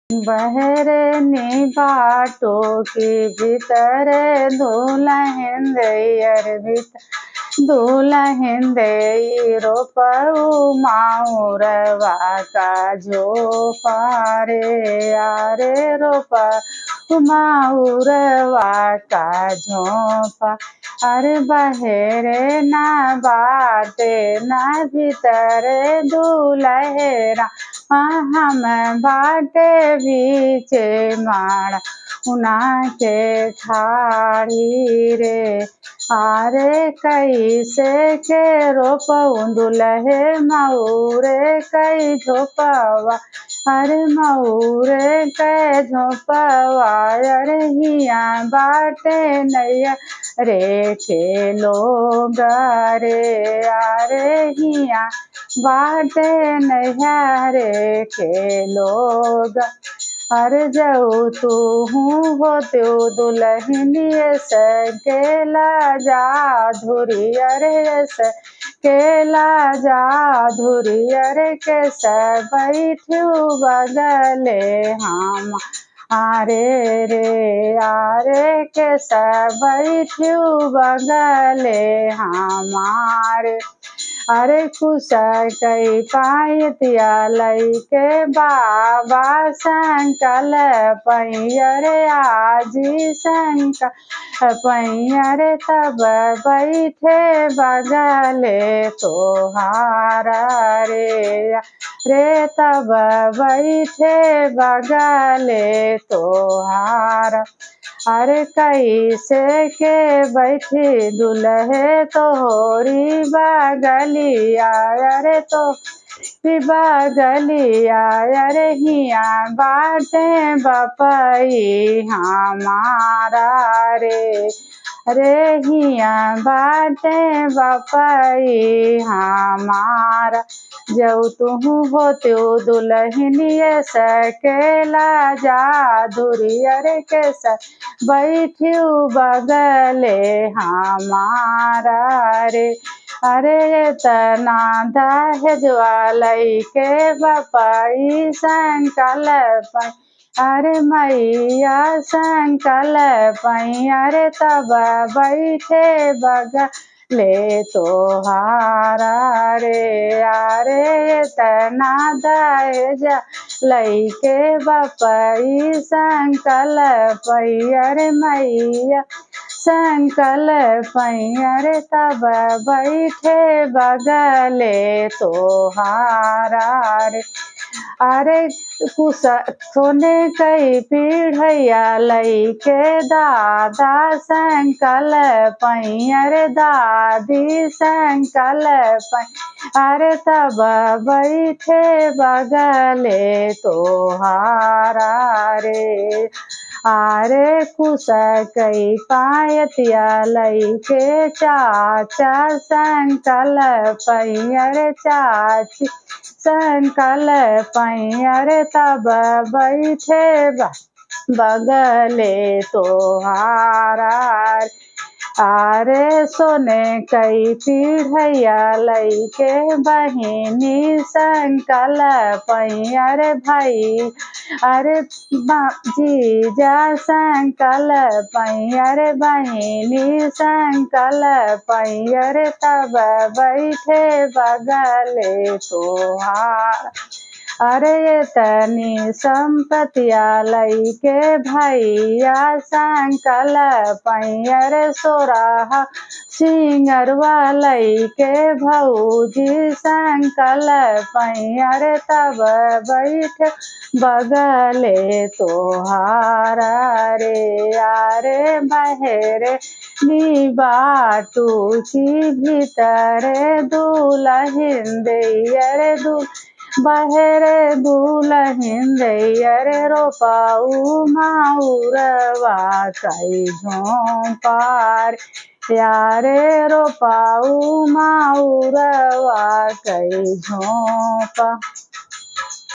बहरनी बाटों के भीतर दुल्हन दैयर भीतर दुल्हन दे रोपऊ माउरवा का झोपा रे आरे रोपऊ माउरवा का झोपा। अरे बहेरे ना बाटे ना भीतर दुलहेरा हम बाटे बीचे माड़ा उना के ठाड़ी रे। आरे कैसे के रोपऊ दुलहे मऊरे कई झोपवा। अरे मऊरे के झोपवा अरे हिया बाटे नैया रे के लोग रे। आरे हिया बाटे नैया रे के लोग। अरे जाऊ तू हो त्यो दुल्हनिए सकेला जा धुरी अरे केला जा धुरी अरे के सब बैठू बगले हम आरे रे आरे के सब बैठू बगले हमारे। अरे खुशा कई पायतिया लई के बाबा संकल पैरे आजी संकल पैरे तब बैठे बगले तोहारा रे रे तब बैठे बगले तोहारा। अरे कैसे के बैठी दुल्हे तोहरी बगलिया अरे तो बगलिया अरे हिया बाटे बपई हमारा रे रे हिया बाटे बपई हमारा। जऊ तुहू हो त्यो दुल्हनिए सकेला जा धुरी अरे के बैठू बगले हमारा रे। अरे तना दहेजवालई के बपई संकल पई अरे मैया संकल पई अरे तब बैठे बगले तोहारा रे। अरे तना दहेज लईके बपई संकल पई अरे मैया संकल पई अरे तब बैठे बगले तोहारा रे। अरे कुसा सोने कई पीढ़ैया लई के दादा संकल पई अरे दादी संकल पई अरे तब बैठे बगले तोहारा रे। आरे कुसा कई पायतिया लई के चाचा संकल पई अरे चाची संकल पई अरे तब बैठे बगले तोहारा। आरे सोने कई पीढ़ैया लई के बहिनी संकल पई अरे भाई अरे जीजा संकल पई अरे बहिनी संकल पई अरे तब बैठे बगले तोहार। अरे तनी संपतिया लई के भैया संकल पई अरे सोराहा सिंगरवा लई के भौजी संकल पई अरे तब बैठ बगले तोहारा रे। आरे बहेरे नी बाटू की भीतर दुल्हन दैयर बहेरे दुल्हन दैयर रोपऊ माउरवा कई झोंपार यारे रोपऊ माउरवा कई झोंपा।